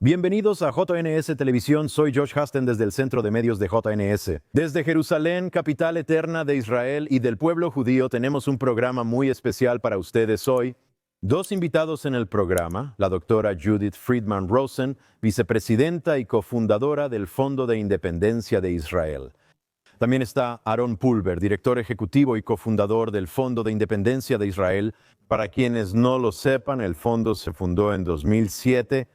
Bienvenidos a JNS Televisión, soy Josh Hasten desde el Centro de Medios de JNS. Desde Jerusalén, capital eterna de Israel y del pueblo judío, tenemos un programa muy especial para ustedes hoy. Dos invitados en el programa, la doctora Judith Friedman Rosen, vicepresidenta y cofundadora del Fondo de Independencia de Israel. También está Aaron Pulver, director ejecutivo y cofundador del Fondo de Independencia de Israel. Para quienes no lo sepan, el fondo se fundó en 2007.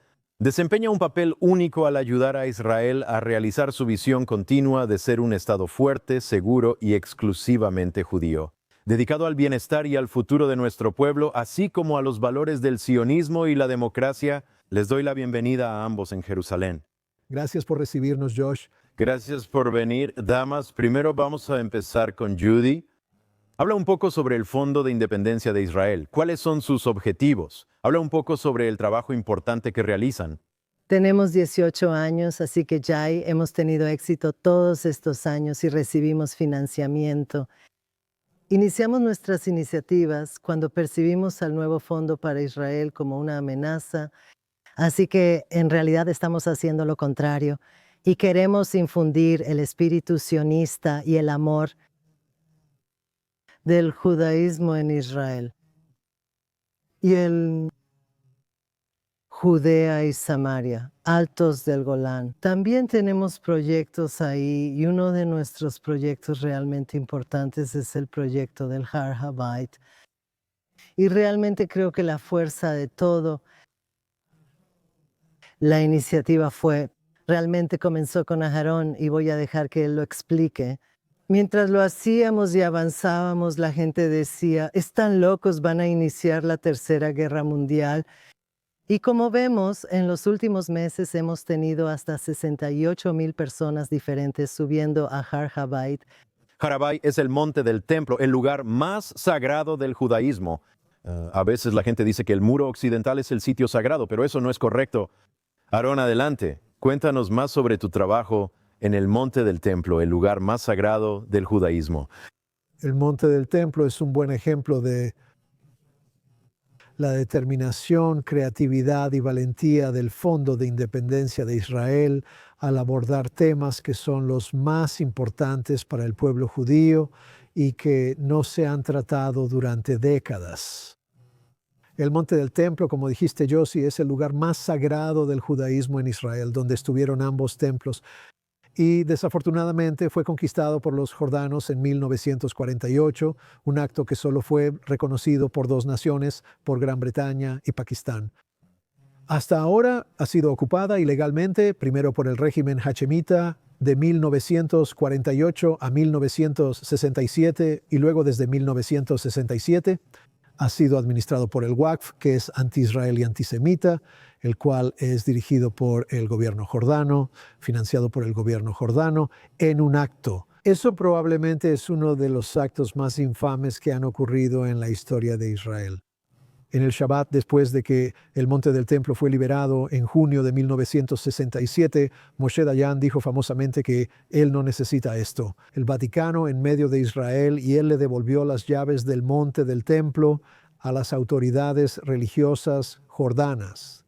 Desempeña un papel único al ayudar a Israel a realizar su visión continua de ser un Estado fuerte, seguro y exclusivamente judío, dedicado al bienestar y al futuro de nuestro pueblo, así como a los valores del sionismo y la democracia. Les doy la bienvenida a ambos en Jerusalén. Gracias por recibirnos, Josh. Gracias por venir. Damas, primero vamos a empezar con Judy. Habla un poco sobre el Fondo de Independencia de Israel. ¿Cuáles son sus objetivos? Habla un poco sobre el trabajo importante que realizan. Tenemos 18 años, así que ya hemos tenido éxito todos estos años y recibimos financiamiento. Iniciamos nuestras iniciativas cuando percibimos al nuevo Fondo para Israel como una amenaza, así que en realidad estamos haciendo lo contrario y queremos infundir el espíritu sionista y el amor del judaísmo en Israel y el Judea y Samaria, altos del Golán. También tenemos proyectos ahí y uno de nuestros proyectos realmente importantes es el proyecto del Har HaBayit. Y realmente creo que la fuerza de todo, la iniciativa realmente comenzó con Aharón y voy a dejar que él lo explique. Mientras lo hacíamos y avanzábamos, la gente decía, están locos, van a iniciar la Tercera Guerra Mundial. Y como vemos, en los últimos meses hemos tenido hasta 68,000 personas diferentes subiendo a Har HaBayit. Har HaBayit es el monte del templo, el lugar más sagrado del judaísmo. A veces la gente dice que el muro occidental es el sitio sagrado, pero eso no es correcto. Aarón, adelante. Cuéntanos más sobre tu trabajo en el monte del templo, el lugar más sagrado del judaísmo. El monte del templo es un buen ejemplo de la determinación, creatividad y valentía del Fondo de Independencia de Israel al abordar temas que son los más importantes para el pueblo judío y que no se han tratado durante décadas. El monte del templo, como dijiste, Josie, es el lugar más sagrado del judaísmo en Israel, donde estuvieron ambos templos. Y desafortunadamente fue conquistado por los jordanos en 1948, un acto que solo fue reconocido por dos naciones, por Gran Bretaña y Pakistán. Hasta ahora ha sido ocupada ilegalmente, primero por el régimen hachemita de 1948 a 1967 y luego desde 1967. Ha sido administrado por el Waqf, que es anti-israel y antisemita, el cual es dirigido por el gobierno jordano, financiado por el gobierno jordano, en un acto. Eso probablemente es uno de los actos más infames que han ocurrido en la historia de Israel. En el Shabbat, después de que el monte del templo fue liberado en junio de 1967, Moshe Dayan dijo famosamente que él no necesita esto. El Vaticano en medio de Israel, y él le devolvió las llaves del monte del templo a las autoridades religiosas jordanas.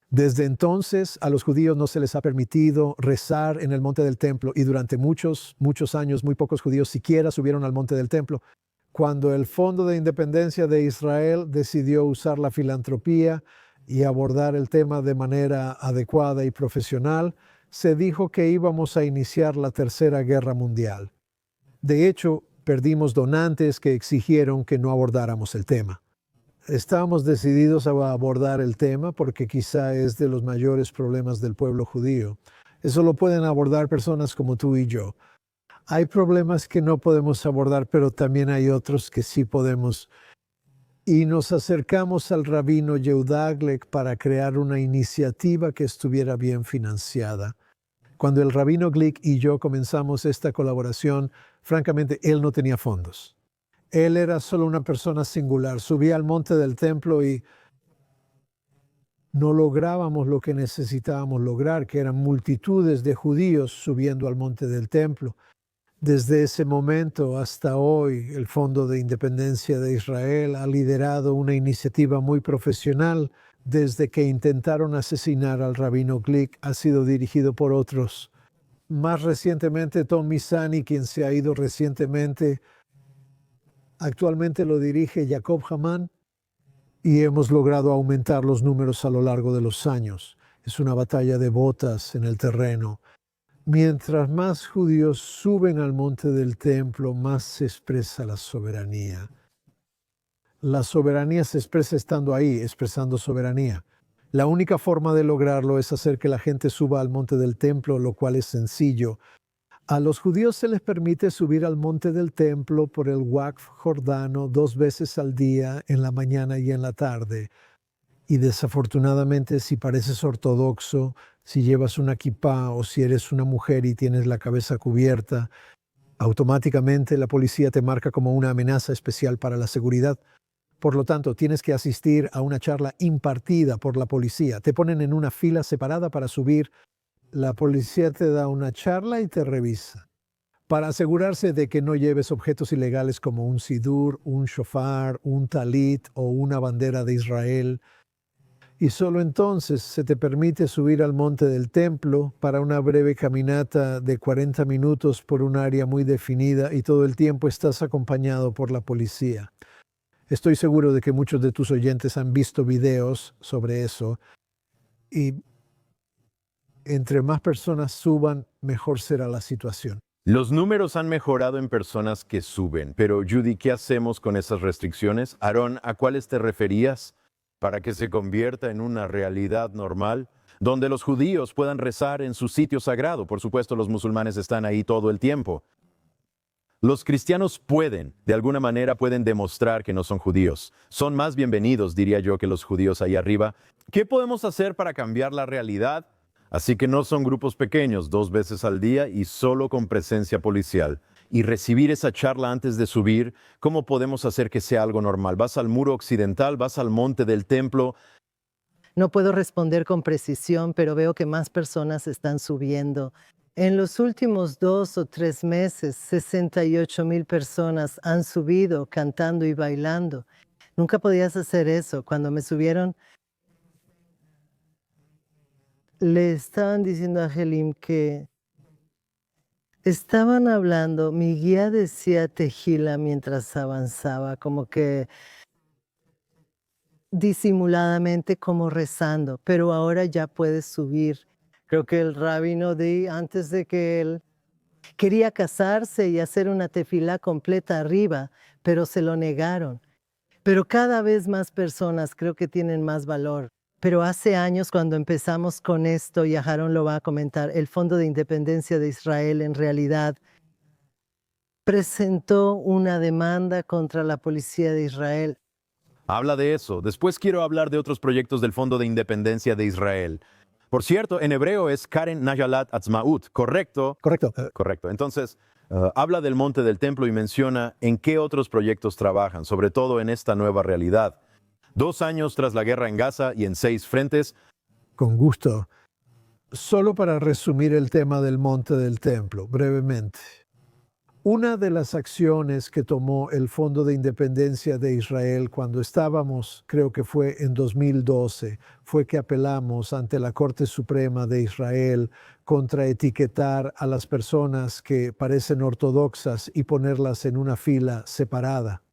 Desde entonces a los judíos no se les ha permitido rezar en el monte del templo y durante muchos años muy pocos judíos siquiera subieron al monte del templo. Cuando el Fondo de Independencia de Israel decidió usar la filantropía y abordar el tema de manera adecuada y profesional, se dijo que íbamos a iniciar la Tercera Guerra Mundial. De hecho, perdimos donantes que exigieron que no abordáramos el tema. Estábamos decididos a abordar el tema porque quizá es de los mayores problemas del pueblo judío. Eso lo pueden abordar personas como tú y yo. Hay problemas que no podemos abordar, pero también hay otros que sí podemos. Y nos acercamos al rabino Yehuda Aglek para crear una iniciativa que estuviera bien financiada. Cuando el rabino Glick y yo comenzamos esta colaboración, francamente, él no tenía fondos. Él era solo una persona singular. Subía al monte del templo y no lográbamos lo que necesitábamos lograr, que eran multitudes de judíos subiendo al monte del templo. Desde ese momento hasta hoy, el Fondo de Independencia de Israel ha liderado una iniciativa muy profesional desde que intentaron asesinar al rabino Glick, ha sido dirigido por otros. Más recientemente, Tom Misani, quien se ha ido recientemente, actualmente lo dirige Jacob Haman, y hemos logrado aumentar los números a lo largo de los años. Es una batalla de botas en el terreno. Mientras más judíos suben al monte del templo, más se expresa la soberanía. La soberanía se expresa estando ahí, expresando soberanía. La única forma de lograrlo es hacer que la gente suba al monte del templo, lo cual es sencillo. A los judíos se les permite subir al monte del templo por el Waqf Jordano 2 veces al día, en la mañana y en la tarde. Y desafortunadamente, si pareces ortodoxo, si llevas una kipá o si eres una mujer y tienes la cabeza cubierta, automáticamente la policía te marca como una amenaza especial para la seguridad. Por lo tanto, tienes que asistir a una charla impartida por la policía. Te ponen en una fila separada para subir. La policía te da una charla y te revisa para asegurarse de que no lleves objetos ilegales como un sidur, un shofar, un talit o una bandera de Israel. Y solo entonces se te permite subir al monte del templo para una breve caminata de 40 minutos por un área muy definida, y todo el tiempo estás acompañado por la policía. Estoy seguro de que muchos de tus oyentes han visto videos sobre eso, y entre más personas suban, mejor será la situación. Los números han mejorado en personas que suben, pero Judy, ¿qué hacemos con esas restricciones? Aarón, ¿a cuáles te referías? Para que se convierta en una realidad normal, donde los judíos puedan rezar en su sitio sagrado. Por supuesto, los musulmanes están ahí todo el tiempo. Los cristianos de alguna manera pueden demostrar que no son judíos. Son más bienvenidos, diría yo, que los judíos ahí arriba. ¿Qué podemos hacer para cambiar la realidad? Así que no son grupos pequeños, 2 veces al día y solo con presencia policial. Y recibir esa charla antes de subir, ¿cómo podemos hacer que sea algo normal? ¿Vas al muro occidental? ¿Vas al monte del templo? No puedo responder con precisión, pero veo que más personas están subiendo. En los últimos 2 o 3 meses, 68,000 personas han subido cantando y bailando. Nunca podías hacer eso. Cuando me subieron, le estaban diciendo a Helim que estaban hablando, mi guía decía tejila mientras avanzaba, como que disimuladamente, como rezando, pero ahora ya puedes subir. Creo que el rabino antes de que él quería casarse y hacer una tefilá completa arriba, pero se lo negaron. Pero cada vez más personas creo que tienen más valor. Pero hace años, cuando empezamos con esto, y Aharon lo va a comentar, el Fondo de Independencia de Israel en realidad presentó una demanda contra la policía de Israel. Habla de eso. Después quiero hablar de otros proyectos del Fondo de Independencia de Israel. Por cierto, en hebreo es Karen Najalat Atzmaut, ¿correcto? Correcto. Correcto. Entonces, habla del monte del templo y menciona en qué otros proyectos trabajan, sobre todo en esta nueva realidad. 2 años tras la guerra en Gaza y en 6 frentes. Con gusto. Solo para resumir el tema del monte del templo, brevemente. Una de las acciones que tomó el Fondo de Independencia de Israel cuando estábamos, creo que fue en 2012, fue que apelamos ante la Corte Suprema de Israel contra etiquetar a las personas que parecen ortodoxas y ponerlas en una fila separada.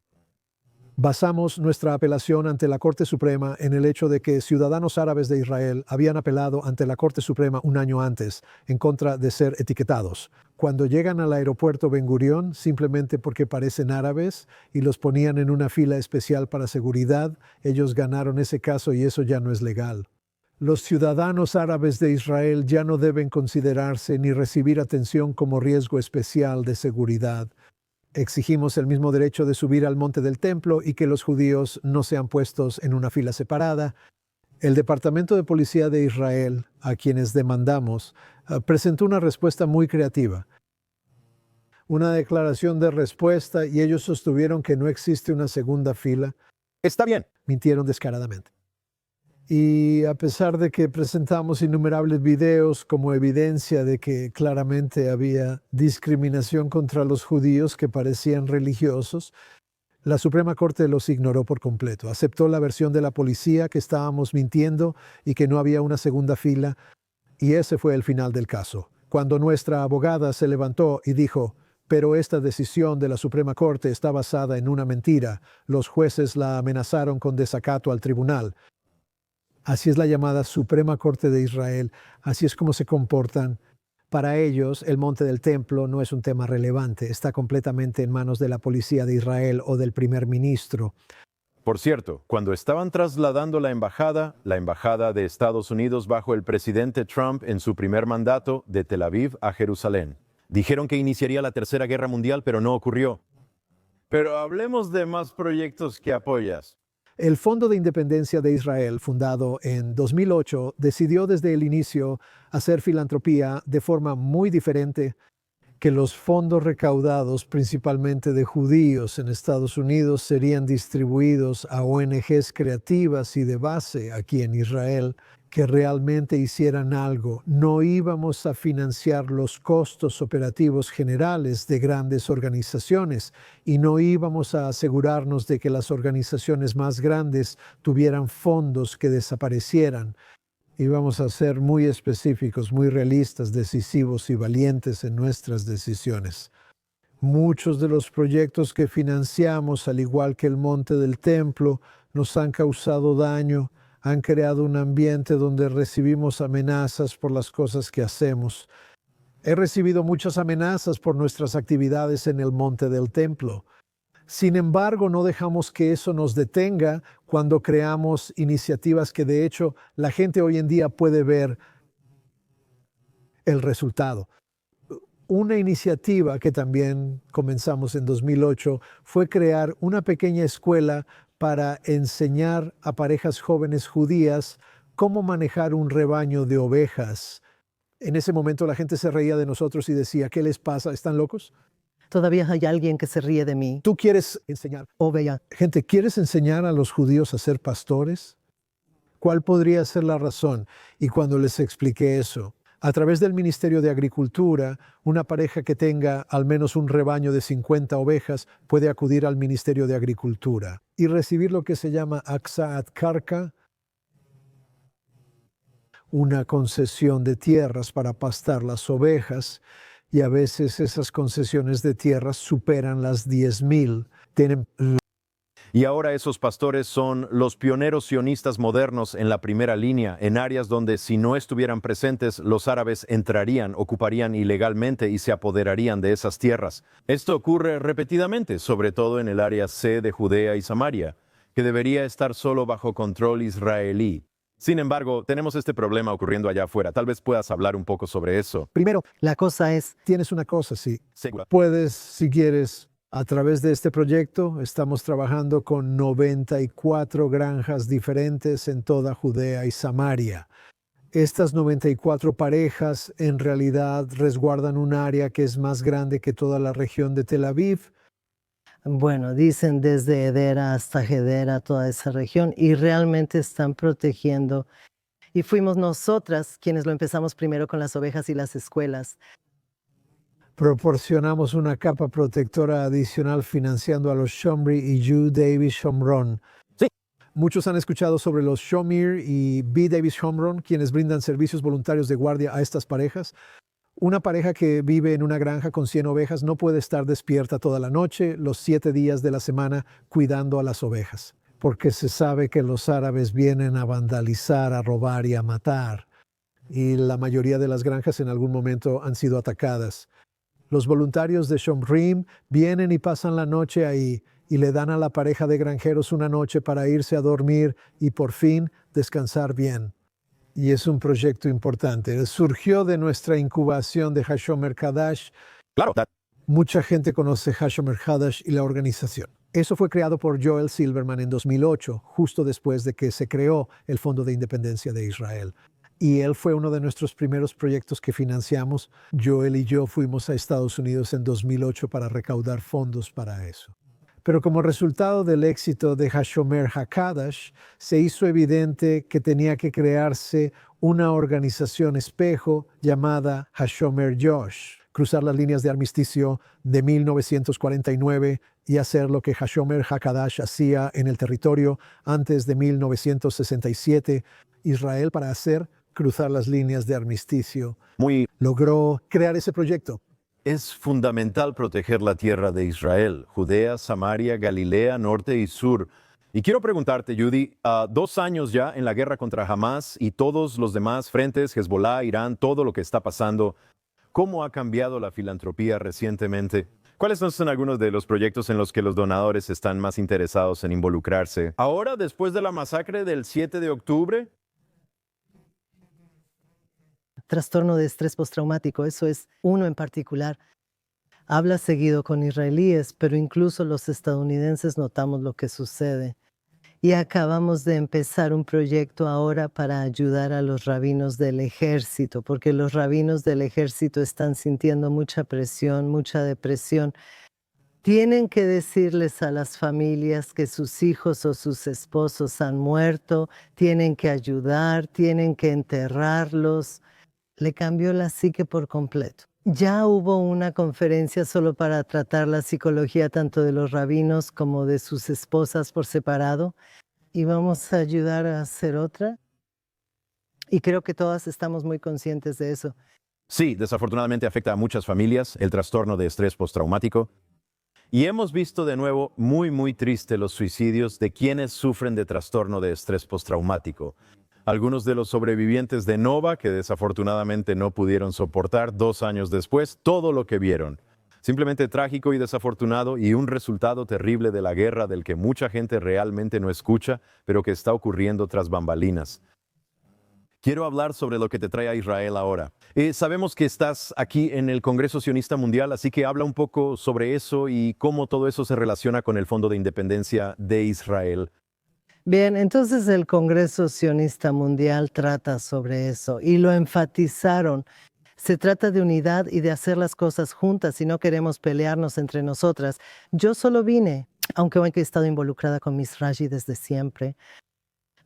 Basamos nuestra apelación ante la Corte Suprema en el hecho de que ciudadanos árabes de Israel habían apelado ante la Corte Suprema un año antes en contra de ser etiquetados. Cuando llegan al aeropuerto Ben Gurión, simplemente porque parecen árabes y los ponían en una fila especial para seguridad, ellos ganaron ese caso y eso ya no es legal. Los ciudadanos árabes de Israel ya no deben considerarse ni recibir atención como riesgo especial de seguridad. Exigimos el mismo derecho de subir al monte del templo y que los judíos no sean puestos en una fila separada. El Departamento de Policía de Israel, a quienes demandamos, presentó una respuesta muy creativa. Una declaración de respuesta, y ellos sostuvieron que no existe una segunda fila. Está bien. Mintieron descaradamente. Y a pesar de que presentamos innumerables videos como evidencia de que claramente había discriminación contra los judíos que parecían religiosos, La Suprema Corte los ignoró por completo. Aceptó la versión de la policía que estábamos mintiendo y que no había una segunda fila, y ese fue el final del caso. Cuando nuestra abogada se levantó y dijo, pero esta decisión de la Suprema Corte está basada en una mentira, los jueces la amenazaron con desacato al tribunal. Así es la llamada Suprema Corte de Israel, así es como se comportan. Para ellos, el monte del templo no es un tema relevante, está completamente en manos de la policía de Israel o del primer ministro. Por cierto, cuando estaban trasladando la embajada de Estados Unidos bajo el presidente Trump en su primer mandato de Tel Aviv a Jerusalén, dijeron que iniciaría la Tercera Guerra Mundial, pero no ocurrió. Pero hablemos de más proyectos que apoyas. El Fondo de Independencia de Israel, fundado en 2008, decidió desde el inicio hacer filantropía de forma muy diferente que los fondos recaudados principalmente de judíos en Estados Unidos serían distribuidos a ONGs creativas y de base aquí en Israel que realmente hicieran algo. No íbamos a financiar los costos operativos generales de grandes organizaciones y no íbamos a asegurarnos de que las organizaciones más grandes tuvieran fondos que desaparecieran. Íbamos a ser muy específicos, muy realistas, decisivos y valientes en nuestras decisiones. Muchos de los proyectos que financiamos, al igual que el Monte del Templo, nos han causado daño, han creado un ambiente donde recibimos amenazas por las cosas que hacemos. He recibido muchas amenazas por nuestras actividades en el Monte del Templo. Sin embargo, no dejamos que eso nos detenga cuando creamos iniciativas que de hecho la gente hoy en día puede ver el resultado. Una iniciativa que también comenzamos en 2008 fue crear una pequeña escuela para enseñar a parejas jóvenes judías cómo manejar un rebaño de ovejas. En ese momento la gente se reía de nosotros y decía, ¿qué les pasa? ¿Están locos? Todavía hay alguien que se ríe de mí. ¿Tú quieres enseñar? Oveja. Gente, ¿quieres enseñar a los judíos a ser pastores? ¿Cuál podría ser la razón? Y cuando les expliqué eso, a través del Ministerio de Agricultura, una pareja que tenga al menos un rebaño de 50 ovejas puede acudir al Ministerio de Agricultura y recibir lo que se llama Aksaat Karka, una concesión de tierras para pastar las ovejas, y a veces esas concesiones de tierras superan las 10,000. Y ahora esos pastores son los pioneros sionistas modernos en la primera línea, en áreas donde si no estuvieran presentes, los árabes entrarían, ocuparían ilegalmente y se apoderarían de esas tierras. Esto ocurre repetidamente, sobre todo en el área C de Judea y Samaria, que debería estar solo bajo control israelí. Sin embargo, tenemos este problema ocurriendo allá afuera. Tal vez puedas hablar un poco sobre eso. Primero, La cosa es, tienes una cosa, sí. Segura. Puedes, si quieres, a través de este proyecto, estamos trabajando con 94 granjas diferentes en toda Judea y Samaria. Estas 94 parejas en realidad resguardan un área que es más grande que toda la región de Tel Aviv. bueno, dicen desde Edera hasta Gedera, toda esa región, y realmente están protegiendo. Y fuimos nosotras quienes lo empezamos primero con las ovejas y las escuelas. Proporcionamos una capa protectora adicional financiando a los Shomri y Yu Davis Shomron. Sí. Muchos han escuchado sobre los Shomir y B. Davis Shomron, quienes brindan servicios voluntarios de guardia a estas parejas. Una pareja que vive en una granja con 100 ovejas no puede estar despierta toda la noche, los 7 días de la semana, cuidando a las ovejas, porque se sabe que los árabes vienen a vandalizar, a robar y a matar. Y la mayoría de las granjas en algún momento han sido atacadas. Los voluntarios de Shomrim vienen y pasan la noche ahí y le dan a la pareja de granjeros una noche para irse a dormir y por fin descansar bien. Y es un proyecto importante. Surgió de nuestra incubación de Hashomer Hadash. Claro. Mucha gente conoce Hashomer Hadash y la organización. Eso fue creado por Joel Silverman en 2008, justo después de que se creó el Fondo de Independencia de Israel. Y él fue uno de nuestros primeros proyectos que financiamos. Joel y yo fuimos a Estados Unidos en 2008 para recaudar fondos para eso. Pero como resultado del éxito de Hashomer HaKadash, se hizo evidente que tenía que crearse una organización espejo llamada Hashomer Josh, cruzar las líneas de armisticio de 1949 y hacer lo que Hashomer HaKadash hacía en el territorio antes de 1967, Israel para hacer cruzar las líneas de armisticio. Logró crear ese proyecto. Es fundamental proteger la tierra de Israel, Judea, Samaria, Galilea, norte y sur. Y quiero preguntarte, Judy, 2 años ya en la guerra contra Hamas y todos los demás frentes, Hezbollah, Irán, todo lo que está pasando, ¿cómo ha cambiado la filantropía recientemente? ¿Cuáles son algunos de los proyectos en los que los donadores están más interesados en involucrarse? Ahora, después de la masacre del 7 de octubre, Trastorno de estrés postraumático, eso es uno en particular. Habla seguido con israelíes, pero incluso los estadounidenses notamos lo que sucede. Y acabamos de empezar un proyecto ahora para ayudar a los rabinos del ejército, porque los rabinos del ejército están sintiendo mucha presión, mucha depresión. Tienen que decirles a las familias que sus hijos o sus esposos han muerto, tienen que ayudar, tienen que enterrarlos. Le cambió la psique por completo. Ya hubo una conferencia solo para tratar la psicología tanto de los rabinos como de sus esposas por separado, y vamos a ayudar a hacer otra. Y creo que todas estamos muy conscientes de eso. sí, desafortunadamente afecta a muchas familias el trastorno de estrés postraumático. Y hemos visto de nuevo muy triste los suicidios de quienes sufren de trastorno de estrés postraumático. Algunos de los sobrevivientes de Nova, que desafortunadamente no pudieron soportar 2 años después todo lo que vieron. Simplemente trágico y desafortunado y un resultado terrible de la guerra del que mucha gente realmente no escucha, pero que está ocurriendo tras bambalinas. Quiero hablar sobre lo que te trae a Israel ahora. Sabemos que estás aquí en el Congreso Sionista Mundial, así que habla un poco sobre eso y cómo todo eso se relaciona con el Fondo de Independencia de Israel. Bien, entonces el Congreso Sionista Mundial trata sobre eso y lo enfatizaron. Se trata de unidad y de hacer las cosas juntas y no queremos pelearnos entre nosotras. Yo solo vine, aunque he estado involucrada con Miss Raji desde siempre.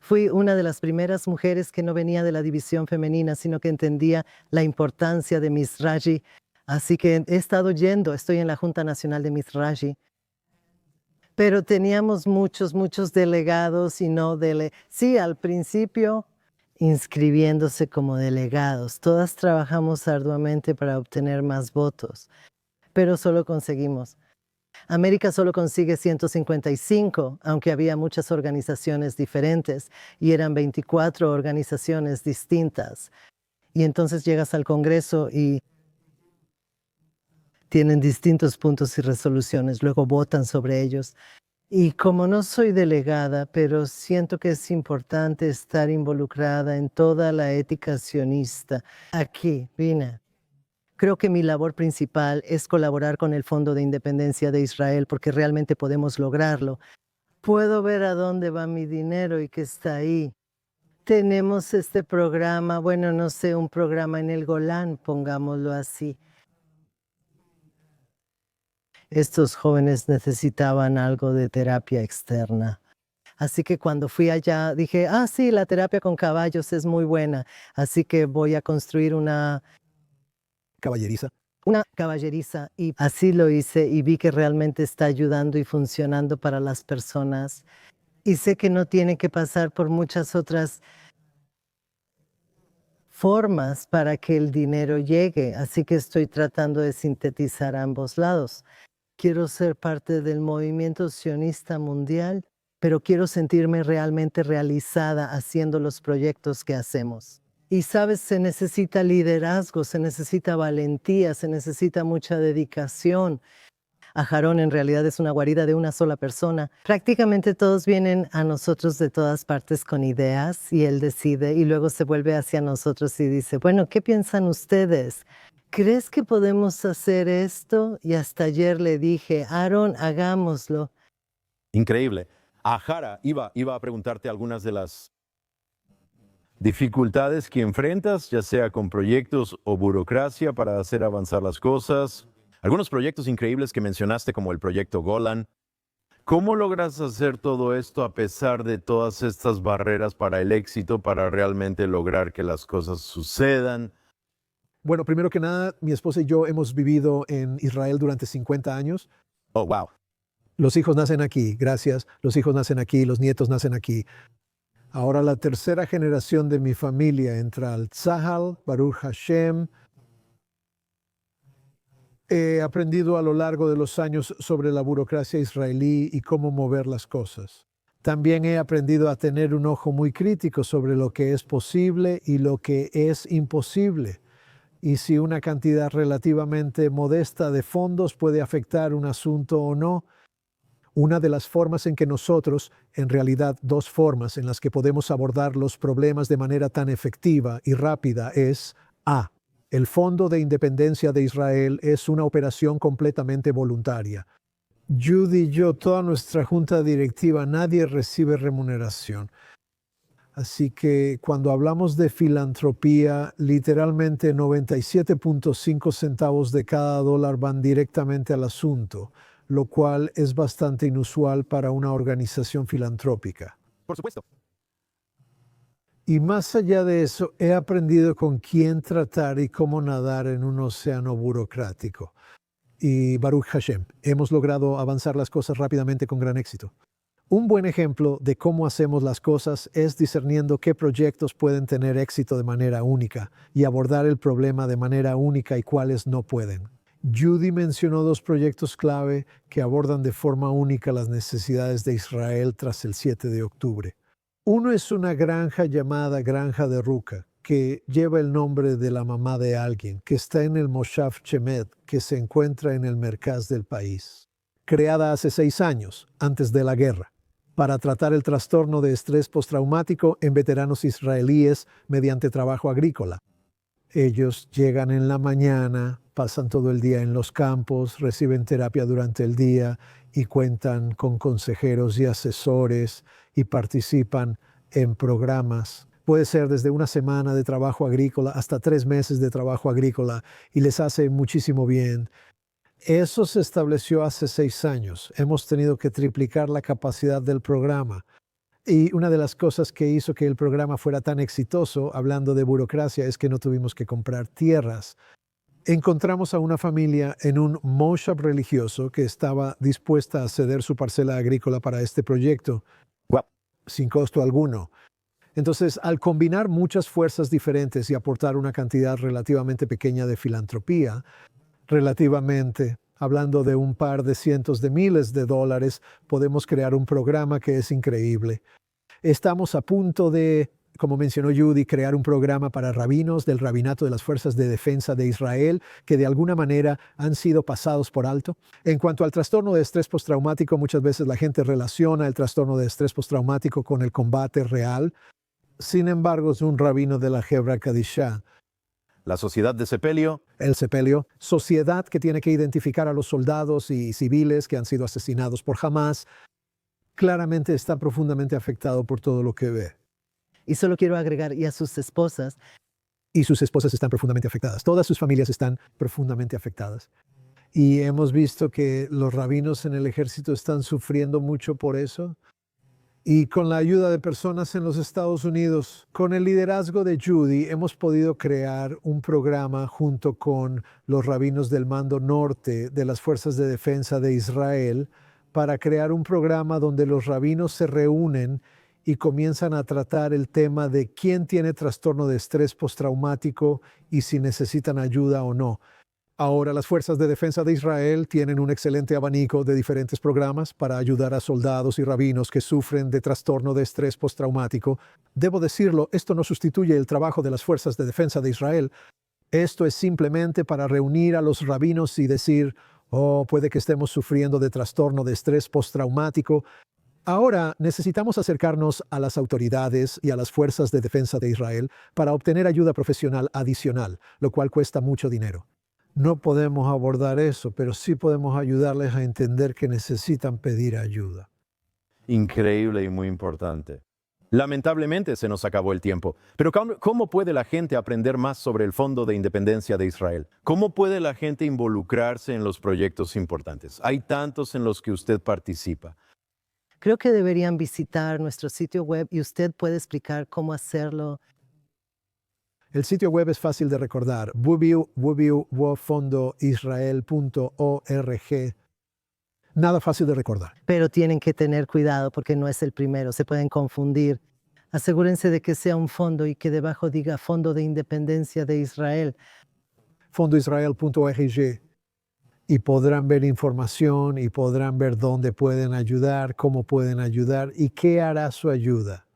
Fui una de las primeras mujeres que no venía de la división femenina, sino que entendía la importancia de Miss Raji. Así que he estado yendo, estoy en la Junta Nacional de Miss Raji. Pero teníamos muchos delegados y no sí, al principio inscribiéndose como delegados. Todas trabajamos arduamente para obtener más votos, pero solo conseguimos. América solo consigue 155, aunque había muchas organizaciones diferentes y eran 24 organizaciones distintas. Y entonces llegas al Congreso y tienen distintos puntos y resoluciones, luego votan sobre ellos. Y como no soy delegada, pero siento que es importante estar involucrada en toda la ética sionista. Aquí vine. Creo que mi labor principal es colaborar con el Fondo de Independencia de Israel porque realmente podemos lograrlo. Puedo ver a dónde va mi dinero y que está ahí. Tenemos este programa, bueno, no sé, un programa en el Golán, pongámoslo así. Estos jóvenes necesitaban algo de terapia externa. Así que cuando fui allá dije, sí, la terapia con caballos es muy buena. Así que voy a construir una Caballeriza. Y así lo hice y vi que realmente está ayudando y funcionando para las personas. Y sé que no tiene que pasar por muchas otras formas para que el dinero llegue. Así que estoy tratando de sintetizar ambos lados. Quiero ser parte del movimiento sionista mundial, pero quiero sentirme realmente realizada haciendo los proyectos que hacemos. Y sabes, se necesita liderazgo, se necesita valentía, se necesita mucha dedicación. Ajarón en realidad es una guarida de una sola persona. Prácticamente todos vienen a nosotros de todas partes con ideas y él decide y luego se vuelve hacia nosotros y dice, bueno, ¿qué piensan ustedes? ¿Crees que podemos hacer esto? Y hasta ayer le dije, Aarón, hagámoslo. Increíble. Ajara, iba a preguntarte algunas de las dificultades que enfrentas, ya sea con proyectos o burocracia para hacer avanzar las cosas. Algunos proyectos increíbles que mencionaste, como el proyecto Golan. ¿Cómo logras hacer todo esto a pesar de todas estas barreras para el éxito, para realmente lograr que las cosas sucedan? Bueno, primero que nada, mi esposa y yo hemos vivido en Israel durante 50 años. Oh, wow. Los hijos nacen aquí, gracias. Los hijos nacen aquí, los nietos nacen aquí. Ahora la tercera generación de mi familia entra al Tzahal, Baruch Hashem. He aprendido a lo largo de los años sobre la burocracia israelí y cómo mover las cosas. También he aprendido a tener un ojo muy crítico sobre lo que es posible y lo que es imposible. Y si una cantidad relativamente modesta de fondos puede afectar un asunto o no. Una de las formas en que nosotros, en realidad dos formas en las que podemos abordar los problemas de manera tan efectiva y rápida es A. El Fondo de Independencia de Israel es una operación completamente voluntaria. Judy y yo, toda nuestra junta directiva, nadie recibe remuneración. Así que cuando hablamos de filantropía, literalmente 97.5 centavos de cada dólar van directamente al asunto, lo cual es bastante inusual para una organización filantrópica. Por supuesto. Y más allá de eso, he aprendido con quién tratar y cómo nadar en un océano burocrático. Y Baruch Hashem, hemos logrado avanzar las cosas rápidamente con gran éxito. Un buen ejemplo de cómo hacemos las cosas es discerniendo qué proyectos pueden tener éxito de manera única y abordar el problema de manera única y cuáles no pueden. Judy mencionó dos proyectos clave que abordan de forma única las necesidades de Israel tras el 7 de octubre. Uno es una granja llamada Granja de Ruka, que lleva el nombre de la mamá de alguien, que está en el Moshav Chemed, que se encuentra en el mercaz del país. Creada hace 6 años, antes de la guerra, para tratar el trastorno de estrés postraumático en veteranos israelíes mediante trabajo agrícola. Ellos llegan en la mañana, pasan todo el día en los campos, reciben terapia durante el día y cuentan con consejeros y asesores y participan en programas. Puede ser desde una semana de trabajo agrícola hasta 3 meses de trabajo agrícola y les hace muchísimo bien. Eso se estableció hace 6 años. Hemos tenido que triplicar la capacidad del programa. Y una de las cosas que hizo que el programa fuera tan exitoso, hablando de burocracia, es que no tuvimos que comprar tierras. Encontramos a una familia en un moshav religioso que estaba dispuesta a ceder su parcela agrícola para este proyecto, sin costo alguno. Entonces, al combinar muchas fuerzas diferentes y aportar una cantidad relativamente pequeña de filantropía, relativamente, hablando de un par de cientos de miles de dólares, podemos crear un programa que es increíble. Estamos a punto de, como mencionó Judy, crear un programa para rabinos del Rabinato de las Fuerzas de Defensa de Israel que de alguna manera han sido pasados por alto. En cuanto al trastorno de estrés postraumático, muchas veces la gente relaciona el trastorno de estrés postraumático con el combate real. Sin embargo, es un rabino de la Hebra Kadishá. La sociedad de sepelio. El sepelio, sociedad que tiene que identificar a los soldados y civiles que han sido asesinados por Hamas, claramente está profundamente afectado por todo lo que ve. Y solo quiero agregar, y a sus esposas. Y sus esposas están profundamente afectadas. Todas sus familias están profundamente afectadas. Y hemos visto que los rabinos en el ejército están sufriendo mucho por eso. Y con la ayuda de personas en los Estados Unidos, con el liderazgo de Judy, hemos podido crear un programa junto con los rabinos del Mando Norte de las Fuerzas de Defensa de Israel para crear un programa donde los rabinos se reúnen y comienzan a tratar el tema de quién tiene trastorno de estrés postraumático y si necesitan ayuda o no. Ahora las Fuerzas de Defensa de Israel tienen un excelente abanico de diferentes programas para ayudar a soldados y rabinos que sufren de trastorno de estrés postraumático. Debo decirlo, esto no sustituye el trabajo de las Fuerzas de Defensa de Israel. Esto es simplemente para reunir a los rabinos y decir, puede que estemos sufriendo de trastorno de estrés postraumático. Ahora necesitamos acercarnos a las autoridades y a las Fuerzas de Defensa de Israel para obtener ayuda profesional adicional, lo cual cuesta mucho dinero. No podemos abordar eso, pero sí podemos ayudarles a entender que necesitan pedir ayuda. Increíble y muy importante. Lamentablemente se nos acabó el tiempo, pero ¿cómo puede la gente aprender más sobre el Fondo de Independencia de Israel? ¿Cómo puede la gente involucrarse en los proyectos importantes? Hay tantos en los que usted participa. Creo que deberían visitar nuestro sitio web y usted puede explicar cómo hacerlo. El sitio web es fácil de recordar, www.fondoisrael.org. Nada fácil de recordar. Pero tienen que tener cuidado porque no es el primero, se pueden confundir. Asegúrense de que sea un fondo y que debajo diga Fondo de Independencia de Israel. fondoisrael.org, y podrán ver información y podrán ver dónde pueden ayudar, cómo pueden ayudar y qué hará su ayuda.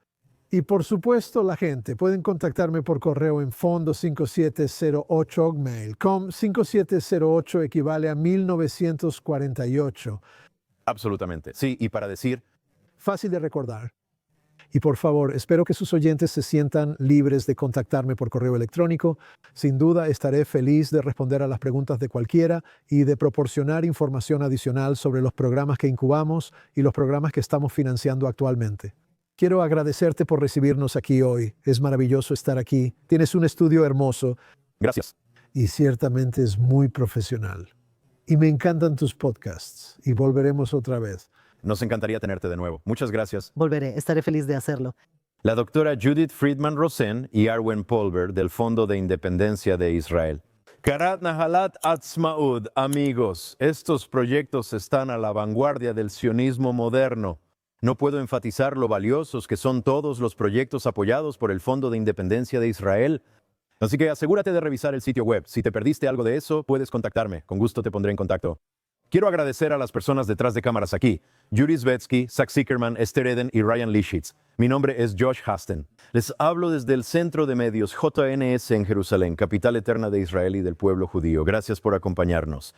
Y por supuesto, la gente pueden contactarme por correo en fondo5708@gmail.com. 5708 equivale a 1948. Absolutamente. Sí, y para decir, Fácil de recordar. Y por favor, espero que sus oyentes se sientan libres de contactarme por correo electrónico. Sin duda, estaré feliz de responder a las preguntas de cualquiera y de proporcionar información adicional sobre los programas que incubamos y los programas que estamos financiando actualmente. Quiero agradecerte por recibirnos aquí hoy. Es maravilloso estar aquí. Tienes un estudio hermoso gracias. y ciertamente es muy profesional. Y me encantan tus podcasts y volveremos otra vez. Nos encantaría tenerte de nuevo. Muchas gracias. Volveré, estaré feliz de hacerlo. La doctora Judith Friedman Rosen y Arwen Polver del Fondo de Independencia de Israel. Karat Nahalat Atzmaud, amigos, estos proyectos están a la vanguardia del sionismo moderno. No puedo enfatizar lo valiosos que son todos los proyectos apoyados por el Fondo de Independencia de Israel. Así que asegúrate de revisar el sitio web. Si te perdiste algo de eso, puedes contactarme. Con gusto te pondré en contacto. Quiero agradecer a las personas detrás de cámaras aquí. Yuri Svetsky, Zach Zickerman, Esther Eden y Ryan Lischitz. Mi nombre es Josh Hasten. Les hablo desde el Centro de Medios JNS en Jerusalén, capital eterna de Israel y del pueblo judío. Gracias por acompañarnos.